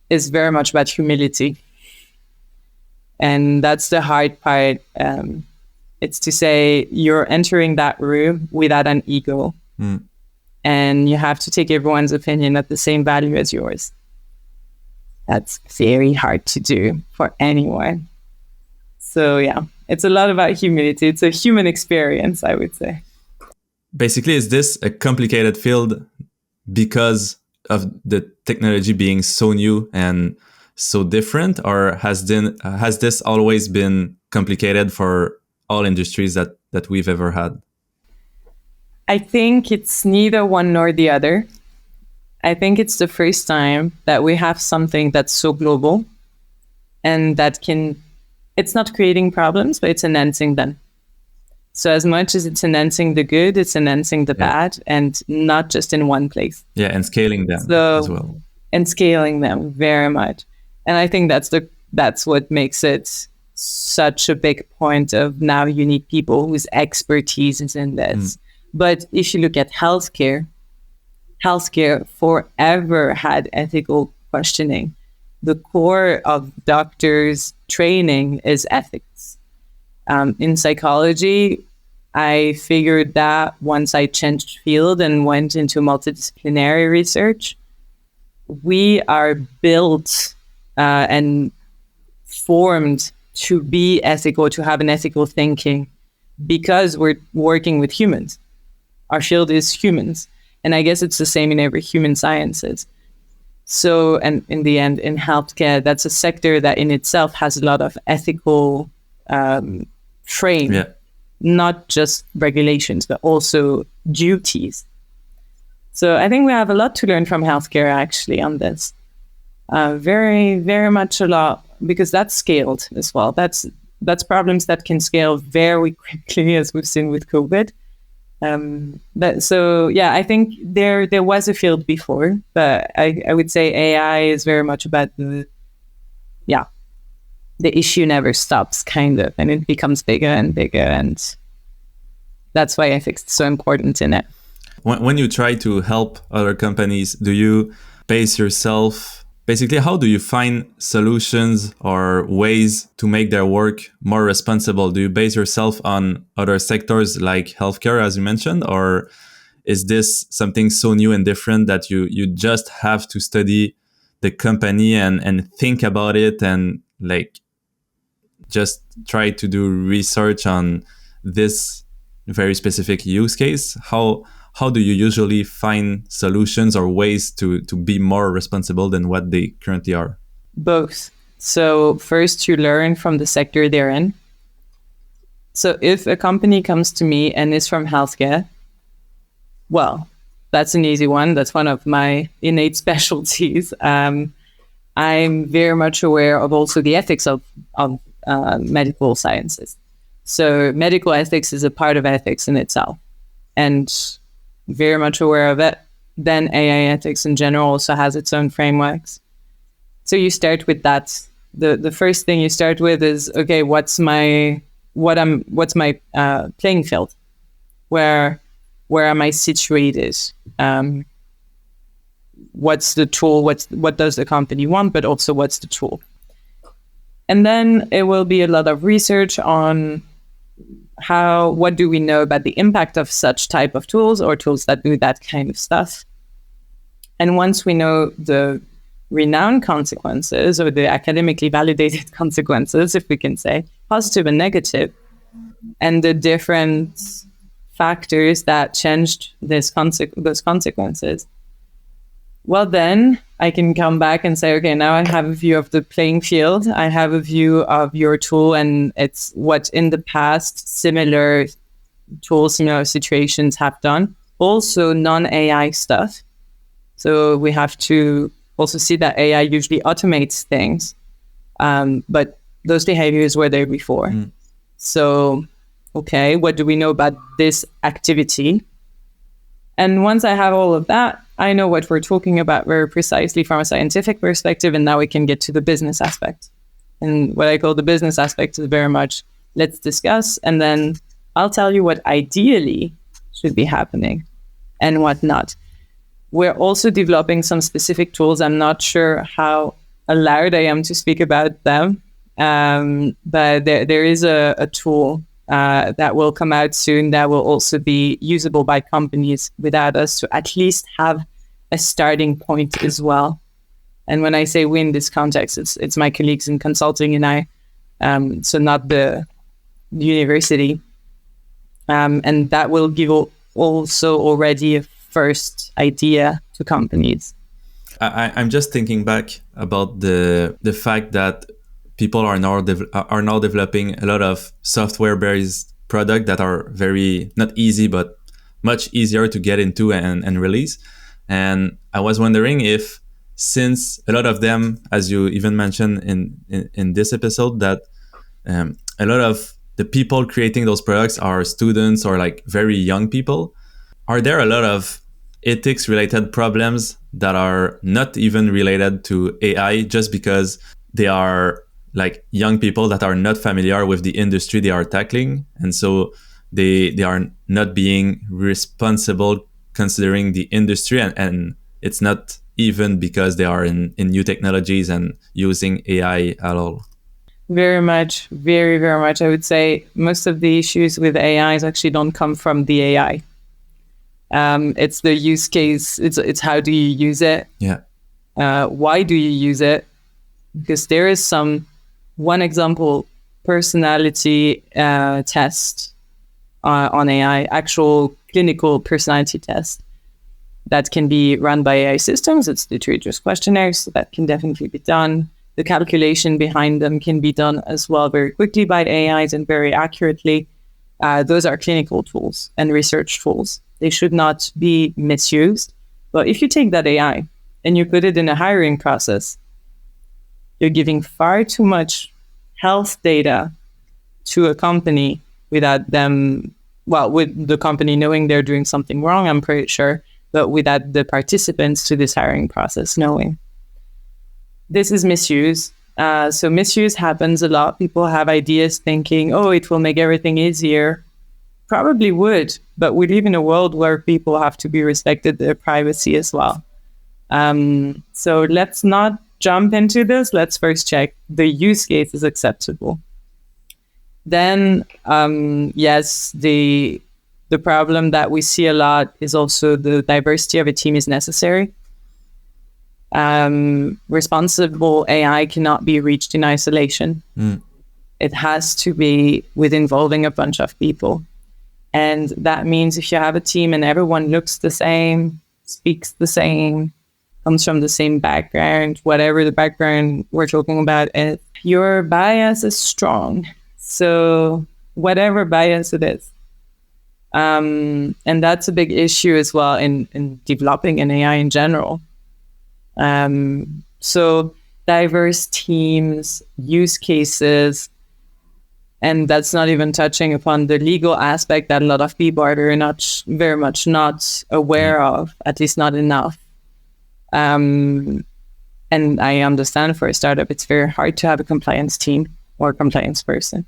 is very much about humility. And that's the hard part. It's to say you're entering that room without an ego. And you have to take everyone's opinion at the same value as yours. That's very hard to do for anyone. So yeah, it's a lot about humility. It's a human experience, I would say. Basically, is this a complicated field because of the technology being so new and so different, or has this always been complicated for all industries that we've ever had? I think it's neither one nor the other. I think it's the first time that we have something that's so global and that it's not creating problems, but it's enhancing them. So as much as it's enhancing the good, it's enhancing the bad, and not just in one place. Yeah, and scaling them as well. And scaling them very much. And I think that's what makes it such a big point of now you need people whose expertise is in this. But if you look at healthcare forever had ethical questioning. The core of doctors' training is ethics. In psychology, I figured that once I changed field and went into multidisciplinary research. We are built and formed to be ethical, to have an ethical thinking, because we're working with humans. Our field is humans. And I guess it's the same in every human sciences. So, and in the end, in healthcare, that's a sector that in itself has a lot of ethical frame, not just regulations, but also duties. So I think we have a lot to learn from healthcare actually on this. Very, very much a lot, because that's scaled as well. That's problems that can scale very quickly, as we've seen with COVID. I think there was a field before, but I would say AI is very much about the issue never stops, kind of, and it becomes bigger and bigger, and that's why ethics is so important in it. When you try to help other companies, do you base yourself, basically, how do you find solutions or ways to make their work more responsible? Do you base yourself on other sectors like healthcare, as you mentioned, or is this something so new and different that you just have to study the company and think about it and like just try to do research on this very specific use case? How do you usually find solutions or ways to be more responsible than what they currently are? Both. So first, you learn from the sector they're in. So if a company comes to me and is from healthcare, well, that's an easy one. That's one of my innate specialties. I'm very much aware of also the ethics of medical sciences. So medical ethics is a part of ethics in itself, and very much aware of it. Then AI ethics in general also has its own frameworks. So you start with that. The first thing you start with is, okay, what's my playing field? Where am I situated? What's the tool? What does the company want? But also, what's the tool? And then it will be a lot of research on what do we know about the impact of such type of tools or tools that do that kind of stuff. And once we know the renowned consequences or the academically validated consequences, if we can say, positive and negative, and the different factors that changed those consequences, well, then I can come back and say, okay, now I have a view of the playing field. I have a view of your tool, and it's what in the past similar tools, similar situations have done. Also non-AI stuff. So we have to also see that AI usually automates things, but those behaviors were there before. So, okay, what do we know about this activity? And once I have all of that, I know what we're talking about very precisely from a scientific perspective, and now we can get to the business aspect. And what I call the business aspect is very much, let's discuss, and then I'll tell you what ideally should be happening and what not. We're also developing some specific tools. I'm not sure how allowed I am to speak about them, but there is a tool that will come out soon that will also be usable by companies without us, to at least have a starting point as well. And when I say we in this context, it's my colleagues in consulting and I, so not the university. And that will give also already a first idea to companies. I'm just thinking back about the fact that people are now developing a lot of software-based products that are very, not easy, but much easier to get into and release. And I was wondering if, since a lot of them, as you even mentioned in this episode, that a lot of the people creating those products are students or like very young people, are there a lot of ethics related problems that are not even related to AI, just because they are like young people that are not familiar with the industry they are tackling, and so they are not being responsible considering the industry, and it's not even because they are in new technologies and using AI at all? Very much, very, very much. I would say most of the issues with AIs actually don't come from the AI. It's the use case. It's how do you use it? Yeah. Why do you use it? Because there is one example, personality test on AI, actual clinical personality test that can be run by AI systems. It's the Reader's questionnaires, so that can definitely be done. The calculation behind them can be done as well very quickly by AIs and very accurately. Those are clinical tools and research tools. They should not be misused. But if you take that AI and you put it in a hiring process, you're giving far too much health data to a company without them, well, with the company knowing they're doing something wrong, I'm pretty sure, but without the participants to this hiring process knowing. This is misuse. So misuse happens a lot. People have ideas thinking, oh, it will make everything easier. Probably would, but we live in a world where people have to be respected their privacy as well. So let's not jump into this. Let's first check the use case is acceptable. Then, yes, the The problem that we see a lot is also the diversity of a team is necessary. Responsible AI cannot be reached in isolation. It has to be with involving a bunch of people. And that means if you have a team and everyone looks the same, speaks the same, comes from the same background, whatever the background we're talking about, your bias is strong. So whatever bias it is. And that's a big issue as well in developing an AI in general. So diverse teams, use cases, and that's not even touching upon the legal aspect that a lot of people are very much not aware of, at least not enough. And I understand for a startup, it's very hard to have a compliance team or compliance person.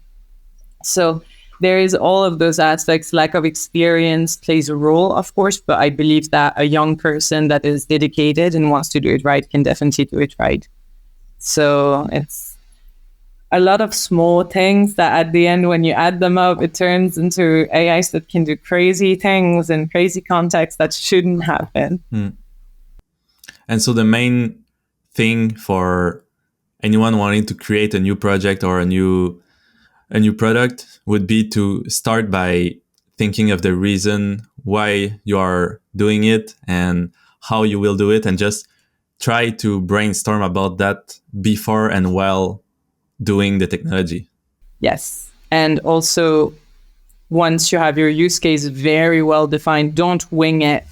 So there is all of those aspects. Lack of experience plays a role, of course, but I believe that a young person that is dedicated and wants to do it right can definitely do it right. So it's a lot of small things that at the end, when you add them up, it turns into AIs that can do crazy things in crazy contexts that shouldn't happen. And so the main thing for anyone wanting to create a new project or a new product would be to start by thinking of the reason why you are doing it and how you will do it, and just try to brainstorm about that before and while doing the technology. Yes. And also, once you have your use case very well defined, don't wing it.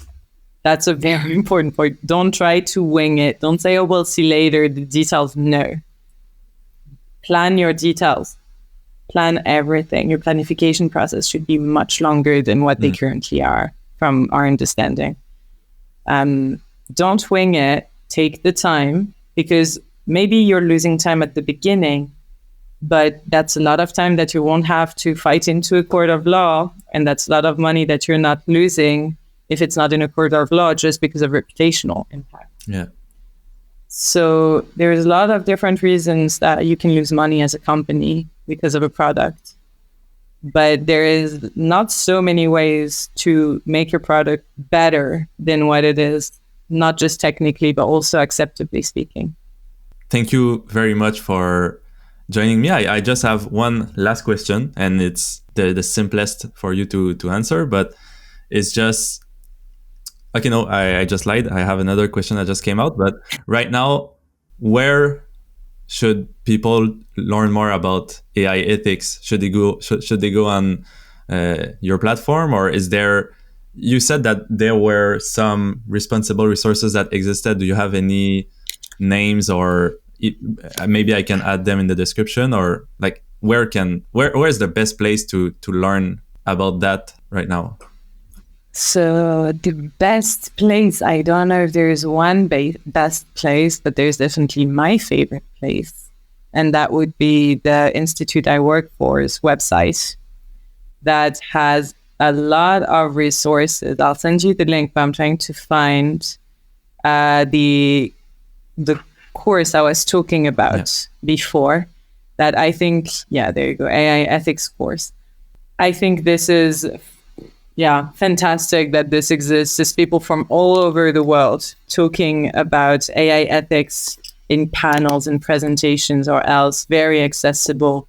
That's a very important point. Don't try to wing it. Don't say, oh, we'll see later the details. No. Plan your details. Plan everything. Your planification process should be much longer than what they currently are, from our understanding. Don't wing it. Take the time, because maybe you're losing time at the beginning, but that's a lot of time that you won't have to fight into a court of law, and that's a lot of money that you're not losing if it's not in a court of law just because of reputational impact. Yeah. So there's a lot of different reasons that you can lose money as a company because of a product. But there is not so many ways to make your product better than what it is, not just technically, but also acceptably speaking. Thank you very much for joining me. I just have one last question, and it's the simplest for you to answer, but it's just, okay, no, I just lied. I have another question that just came out, but right now, where should people learn more about AI ethics? Should they go on your platform, or is there? You said that there were some responsible resources that existed. Do you have any names, or maybe I can add them in the description, or like where is the best place to learn about that right now? So the best place, I don't know if there's one best place, but there's definitely my favorite place. And that would be the institute I work for's website that has a lot of resources. I'll send you the link, but I'm trying to find the course I was talking about before that I think, there you go, AI ethics course. I think this is fantastic that this exists. There's people from all over the world talking about AI ethics in panels and presentations or else, very accessible.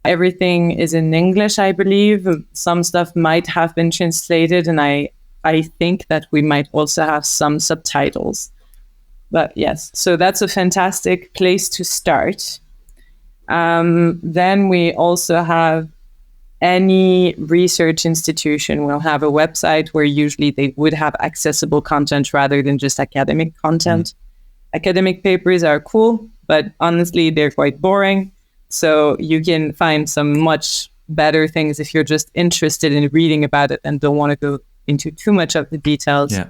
Everything is in English, I believe. Some stuff might have been translated, and I think that we might also have some subtitles. But yes, so that's a fantastic place to start. Then we also have any research institution will have a website where usually they would have accessible content rather than just academic content. Academic papers are cool, but honestly, they're quite boring. So you can find some much better things if you're just interested in reading about it and don't want to go into too much of the details. Yeah.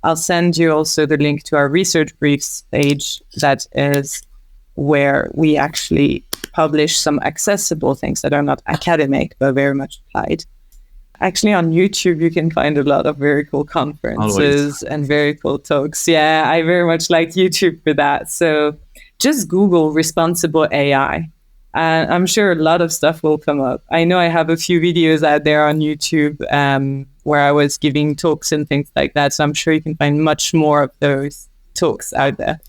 I'll send you also the link to our research briefs page. That is where we actually publish some accessible things that are not academic, but very much applied. Actually, on YouTube, you can find a lot of very cool conferences and very cool talks. Yeah, I very much like YouTube for that. So just Google responsible AI And I'm sure a lot of stuff will come up. I know I have a few videos out there on YouTube where I was giving talks and things like that. So I'm sure you can find much more of those talks out there.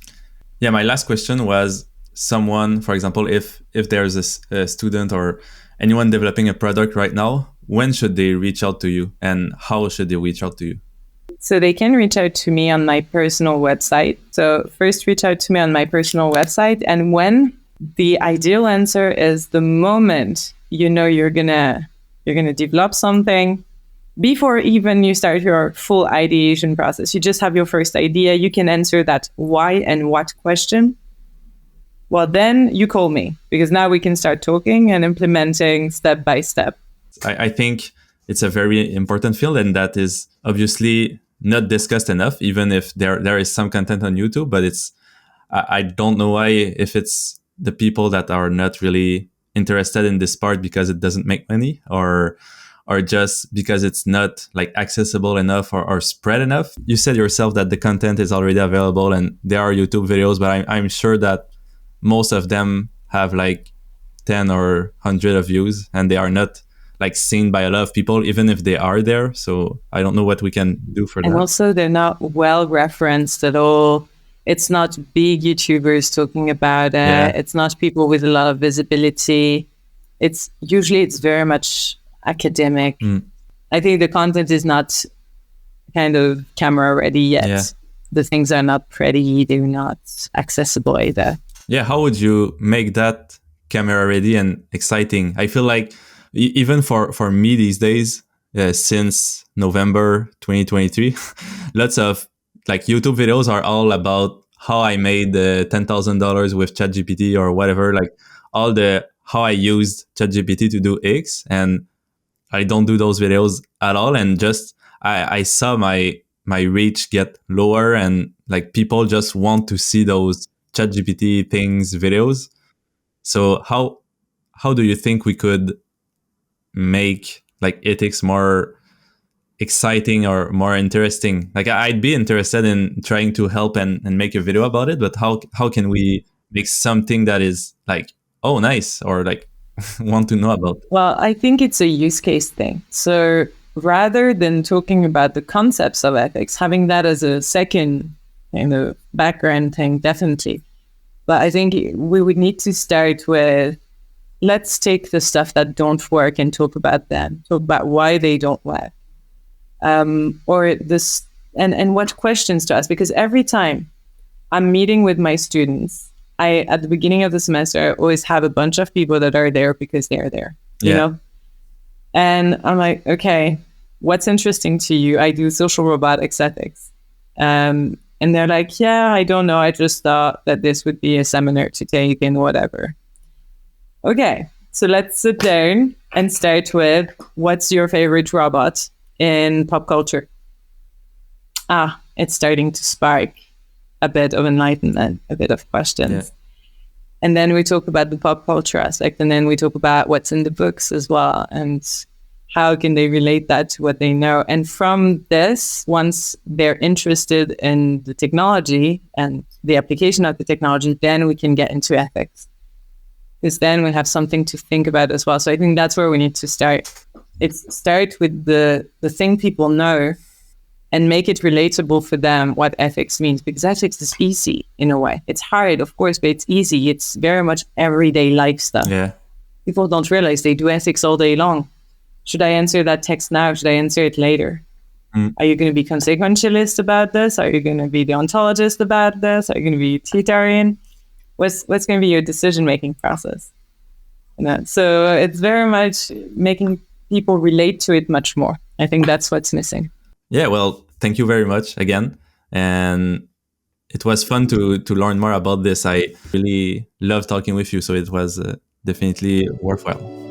Yeah, my last question was someone, for example, if there's a student or anyone developing a product right now, when should they reach out to you and how should they reach out to you? So they can reach out to me on my personal website. So first reach out to me on my personal website. And when the ideal answer is the moment you know you're gonna develop something, before even you start your full ideation process, you just have your first idea, you can answer that why and what question. Well, then you call me, because now we can start talking and implementing step by step. I think it's a very important field, and that is obviously not discussed enough, even if there is some content on YouTube, but I don't know why, if it's the people that are not really interested in this part because it doesn't make money, or just because it's not like accessible enough or spread enough. You said yourself that the content is already available and there are YouTube videos, but I'm sure that most of them have like 10 or 100 of views and they are not like seen by a lot of people, even if they are there. So I don't know what we can do for that. And also they're not well referenced at all. It's not big YouTubers talking about it. Yeah. It's not people with a lot of visibility. It's very much academic. I think the content is not kind of camera ready yet. Yeah. The things are not pretty. They're not accessible either. Yeah. How would you make that camera ready and exciting? I feel like even for me these days, since November 2023, lots of like YouTube videos are all about how I made $10,000 with ChatGPT or whatever, like all the how I used ChatGPT to do X, and I don't do those videos at all. And just I saw my reach get lower, and like people just want to see those ChatGPT things videos. So how do you think we could make like ethics more exciting or more interesting? Like I'd be interested in trying to help and make a video about it, but how can we make something that is like, oh, nice, or like want to know about? Well, I think it's a use case thing. So rather than talking about the concepts of ethics, having that as a second background thing, definitely. But I think we would need to start with, let's take the stuff that don't work and talk about them, talk about why they don't work. Or this, and what questions to ask, because every time I'm meeting with my students, at the beginning of the semester, I always have a bunch of people that are there because they're there, you know? And I'm like, okay, what's interesting to you? I do social robotics ethics. And they're like, yeah, I don't know. I just thought that this would be a seminar to take and whatever. Okay, so let's sit down and start with, what's your favorite robot in pop culture? It's starting to spark a bit of enlightenment, a bit of questions. Yeah. And then we talk about the pop culture aspect, and then we talk about what's in the books as well, and how can they relate that to what they know. And from this, once they're interested in the technology and the application of the technology, then we can get into ethics. Because then we have something to think about as well. So I think that's where we need to start. It's start with the thing people know and make it relatable for them what ethics means. Because ethics is easy in a way. It's hard, of course, but it's easy. It's very much everyday life stuff. Yeah. People don't realize they do ethics all day long. Should I answer that text now? Should I answer it later? Are you going to be consequentialist about this? Are you going to be deontologist about this? Are you going to be utilitarian? What's going to be your decision-making process? So it's very much making people relate to it much more. I think that's what's missing. Yeah, well, thank you very much again. And it was fun to learn more about this. I really love talking with you, so it was definitely worthwhile.